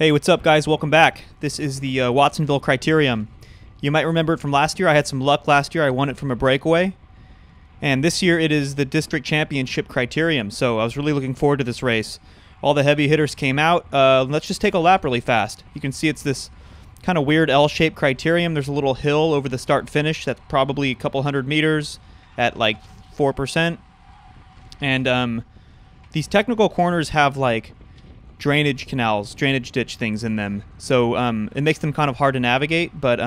Hey, what's up guys? Welcome back. This is the Watsonville Criterium. You might remember it from last year. I had some luck last year. I won it from a breakaway. And this year it is the District Championship Criterium, so I was really looking forward to this race. All the heavy hitters came out. Let's just take a lap really fast. You can see it's this kind of weird L-shaped Criterium. There's a little hill over the start-finish that's probably a couple hundred meters at like 4%. And these technical corners have like drainage canals, drainage ditch things in them. So it makes them kind of hard to navigate, but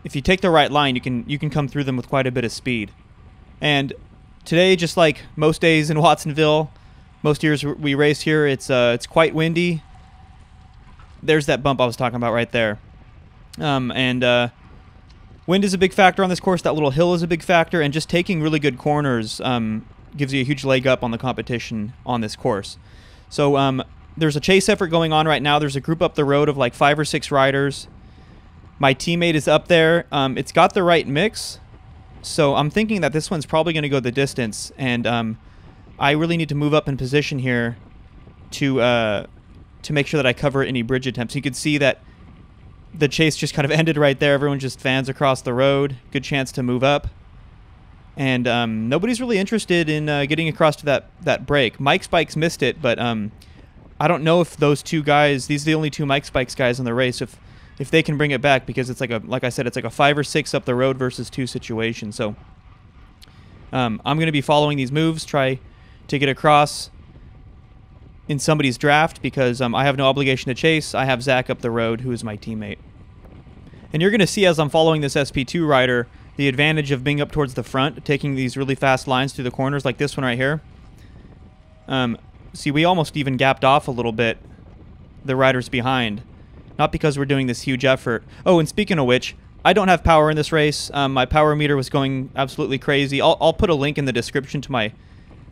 if you take the right line, you can come through them with quite a bit of speed. And today, just like most days in Watsonville, most years we race here, it's quite windy. There's that bump I was talking about right there. Wind is a big factor on this course. That little hill is a big factor, and just taking really good corners gives you a huge leg up on the competition on this course. So there's a chase effort going on right now. There's a group up the road of like 5 or 6 riders. My teammate is up there. It's got the right mix, so I'm thinking that this one's probably going to go the distance, and I really need to move up in position here to make sure that I cover any bridge attempts. You can see that the chase just kind of ended right there. Everyone just fans across the road. Good chance to move up. And nobody's really interested in getting across to that break. Mike Spikes missed it, but I don't know if those two guys, these are the only two Mike Spikes guys in the race, if they can bring it back, because it's like I said, it's like a 5 or 6 up the road versus 2 situation. So I'm going to be following these moves, try to get across in somebody's draft, because I have no obligation to chase. I have Zach up the road, who is my teammate. And you're going to see as I'm following this SP2 rider, the advantage of being up towards the front, taking these really fast lines through the corners like this one right here. See, we almost even gapped off a little bit the riders behind. Not because we're doing this huge effort. Oh, and speaking of which, I don't have power in this race. My power meter was going absolutely crazy. I'll put a link in the description to my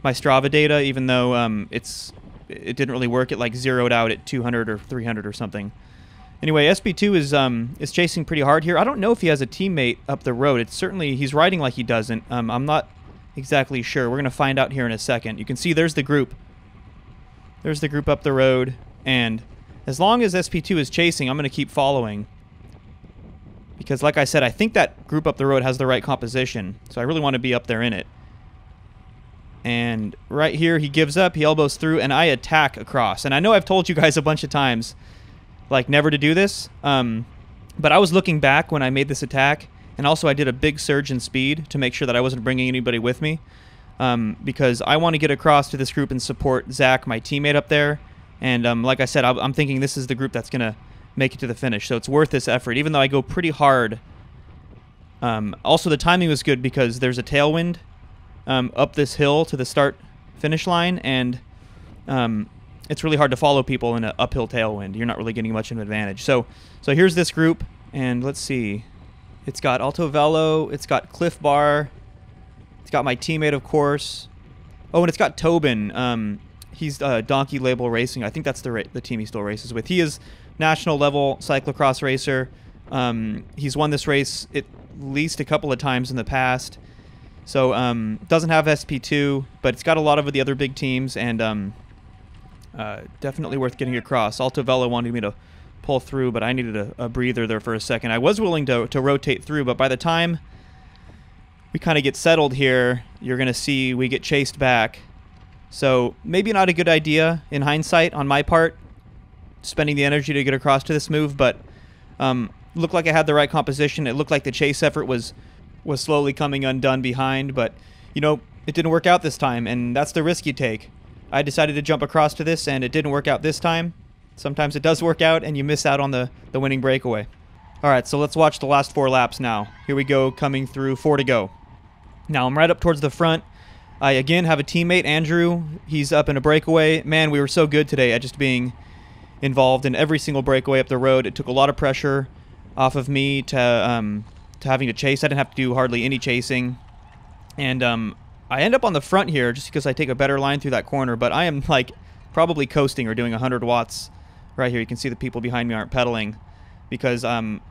Strava data, even though it didn't really work. It like zeroed out at 200 or 300 or something. Anyway, SP2 is chasing pretty hard here. I don't know if he has a teammate up the road. It's certainly, he's riding like he doesn't. I'm not exactly sure. We're going to find out here in a second. You can see there's the group. There's the group up the road. And as long as SP2 is chasing, I'm going to keep following. Because like I said, I think that group up the road has the right composition. So I really want to be up there in it. And right here, he gives up. He elbows through, and I attack across. And I know I've told you guys a bunch of times, like, never to do this, but I was looking back when I made this attack, and also I did a big surge in speed to make sure that I wasn't bringing anybody with me, because I want to get across to this group and support Zach, my teammate up there, and like I said, I'm thinking this is the group that's going to make it to the finish, so it's worth this effort, even though I go pretty hard. Also, the timing was good because there's a tailwind up this hill to the start-finish line, and it's really hard to follow people in an uphill tailwind. You're not really getting much of an advantage. So here's this group, and let's see. It's got Alto Velo, it's got Clif Bar, it's got my teammate, of course. Oh, and it's got Tobin. He's Donkey Label Racing. I think that's the team he still races with. He is national level cyclocross racer. He's won this race at least a couple of times in the past. So doesn't have SP2, but it's got a lot of the other big teams, and definitely worth getting across. Alto Velo wanted me to pull through, but I needed a breather there for a second. I was willing to rotate through, but by the time we kind of get settled here, you're going to see we get chased back. So maybe not a good idea in hindsight on my part, spending the energy to get across to this move, but looked like I had the right composition. It looked like the chase effort was slowly coming undone behind, but you know, it didn't work out this time, and that's the risk you take. I decided to jump across to this, and it didn't work out this time. Sometimes it does work out, and you miss out on the winning breakaway. Alright, so let's watch the last 4 laps now. Here we go, coming through, 4 to go. Now, I'm right up towards the front. I, again, have a teammate, Andrew. He's up in a breakaway. Man, we were so good today at just being involved in every single breakaway up the road. It took a lot of pressure off of me to having to chase. I didn't have to do hardly any chasing. And I end up on the front here just because I take a better line through that corner, but I am like probably coasting or doing 100 watts right here. You can see the people behind me aren't pedaling because I'm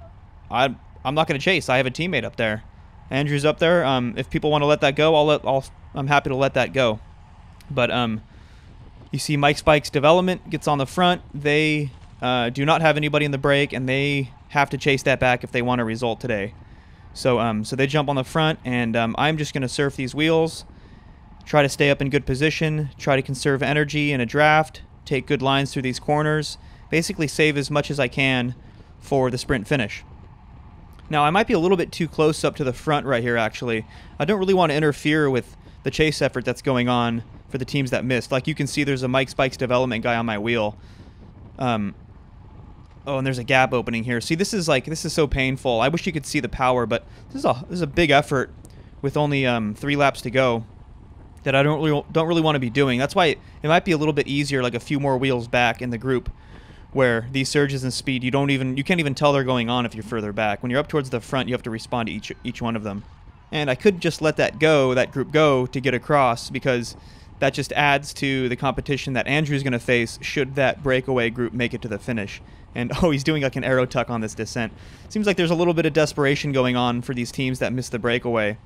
not going to chase. I have a teammate up there. Andrew's up there. If people want to let that go, I'm happy to let that go. But You see Mike Spike's development gets on the front. They do not have anybody in the break, and they have to chase that back if they want a result today. So so they jump on the front, and I'm just going to surf these wheels, try to stay up in good position, try to conserve energy in a draft, take good lines through these corners, basically save as much as I can for the sprint finish. Now, I might be a little bit too close up to the front right here, actually. I don't really want to interfere with the chase effort that's going on for the teams that missed. Like you can see, there's a Mike Spike's development guy on my wheel. Oh, and there's a gap opening here. See, this is so painful. I wish you could see the power, but this is a big effort with only 3 laps to go that I don't really want to be doing. That's why it might be a little bit easier, like a few more wheels back in the group, where these surges in speed, you can't even tell they're going on if you're further back. When you're up towards the front, you have to respond to each one of them. And I could just let that group go to get across, because that just adds to the competition that Andrew's going to face should that breakaway group make it to the finish. And oh, he's doing like an arrow tuck on this descent. Seems like there's a little bit of desperation going on for these teams that missed the breakaway.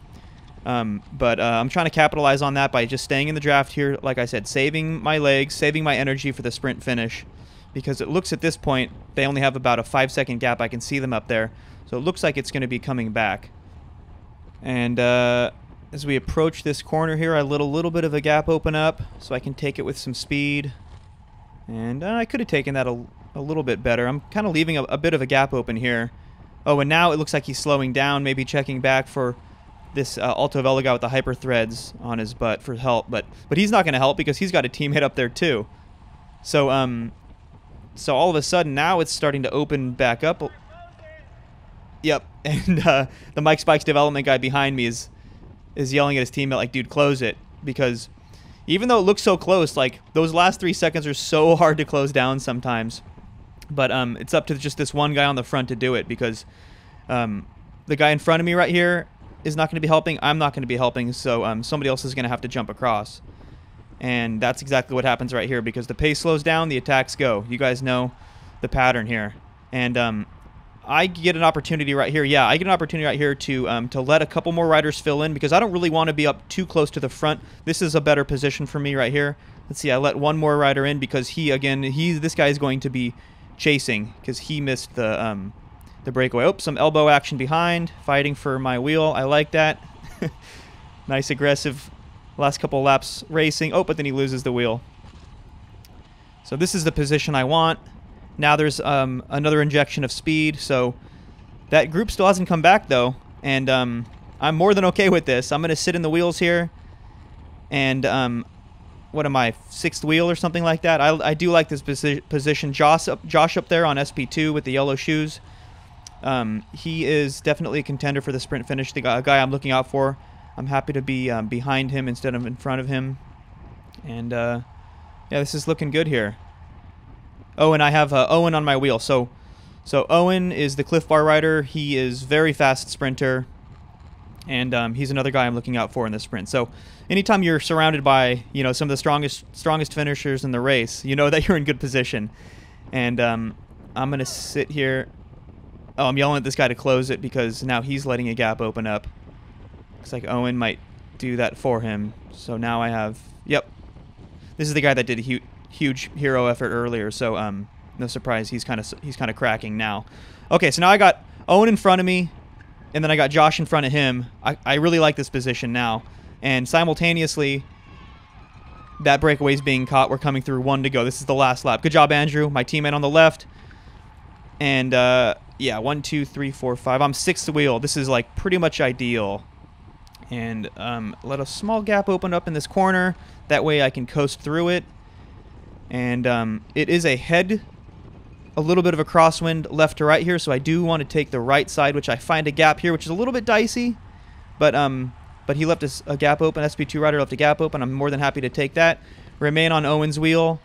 But I'm trying to capitalize on that by just staying in the draft here. Like I said, saving my legs, saving my energy for the sprint finish. Because it looks at this point, they only have about a 5-second gap. I can see them up there. So it looks like it's going to be coming back. And as we approach this corner here, I let a little bit of a gap open up so I can take it with some speed. And I could have taken that a little bit better. I'm kind of leaving a bit of a gap open here. Oh, and now it looks like he's slowing down, maybe checking back for this Alto Velo guy with the hyper threads on his butt for help. But he's not going to help because he's got a teammate up there too. So so all of a sudden now it's starting to open back up. Yep, and the Mike Spike's development guy behind me is yelling at his teammate like, dude, close it. Because even though it looks so close, like those last 3 seconds are so hard to close down sometimes. But it's up to just this one guy on the front to do it, because the guy in front of me right here is not going to be helping. I'm not going to be helping, so somebody else is going to have to jump across. And that's exactly what happens right here, because the pace slows down, the attacks go. You guys know the pattern here. And I get an opportunity right here. Yeah, I get an opportunity right here to let a couple more riders fill in, because I don't really want to be up too close to the front. This is a better position for me right here. Let's see, I let one more rider in because this guy is going to be chasing because he missed the breakaway. Oh, some elbow action behind, fighting for my wheel. I like that. Nice aggressive last couple laps racing. Oh, but then he loses the wheel. So this is the position I want. Now there's another injection of speed, so that group still hasn't come back though, and I'm more than okay with this. I'm going to sit in the wheels here, and what am I, 6th wheel or something like that? I do like this position. Josh up there on SP2 with the yellow shoes. He is definitely a contender for the sprint finish, the guy I'm looking out for. I'm happy to be behind him instead of in front of him, and yeah, this is looking good here. Oh, and I have Owen on my wheel. So Owen is the Clif Bar rider. He is very fast sprinter, and he's another guy I'm looking out for in the sprint. So anytime you're surrounded by some of the strongest finishers in the race, you know that you're in good position. And I'm gonna sit here. Oh, I'm yelling at this guy to close it because now he's letting a gap open up. Looks like Owen might do that for him. So now I have. Yep, this is the guy that did a huge hero effort earlier, so no surprise he's kind of cracking now. Okay, so now I got Owen in front of me, and then I got Josh in front of him. I really like this position now, and simultaneously that breakaway is being caught. We're coming through, 1 to go. This is the last lap. Good job, Andrew, my teammate on the left. And yeah, 1 2 3 4 5. I'm 6th wheel. This is like pretty much ideal. And let a small gap open up in this corner, that way I can coast through it. And it is a little bit of a crosswind left to right here, so I do want to take the right side, which I find a gap here, which is a little bit dicey, but he left a gap open. SP2 rider left a gap open. I'm more than happy to take that. Remain on Owen's wheel.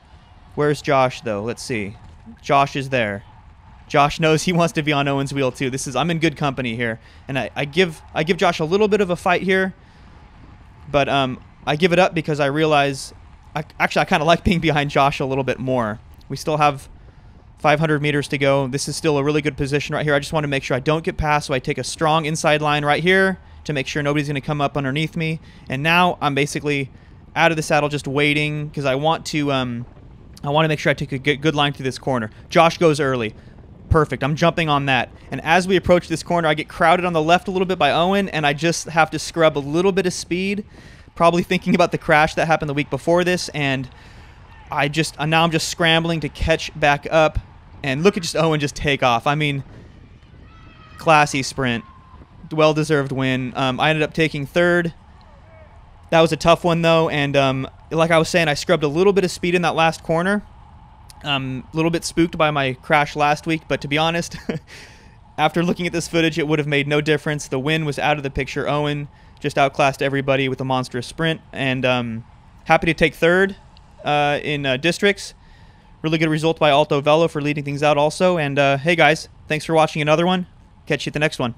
Where's Josh though? Let's see. Josh is there. Josh knows he wants to be on Owen's wheel too. I'm in good company here, and I give Josh a little bit of a fight here, but I give it up because I realize. Actually, I kind of like being behind Josh a little bit more. We still have 500 meters to go. This is still a really good position right here. I just want to make sure I don't get past, so I take a strong inside line right here to make sure nobody's going to come up underneath me. And now I'm basically out of the saddle, just waiting because I want to make sure I take a good line through this corner. Josh goes early. Perfect. I'm jumping on that. And as we approach this corner, I get crowded on the left a little bit by Owen, and I just have to scrub a little bit of speed, probably thinking about the crash that happened the week before this, and now I'm just scrambling to catch back up, and look at just Owen just take off. I mean, classy sprint. Well-deserved win. I ended up taking third. That was a tough one, though, and like I was saying, I scrubbed a little bit of speed in that last corner. A little bit spooked by my crash last week, but to be honest, after looking at this footage, it would have made no difference. The win was out of the picture. Owen just outclassed everybody with a monstrous sprint, and happy to take third in districts. Really good result by Alto Velo for leading things out also. And hey guys, thanks for watching another one. Catch you at the next one.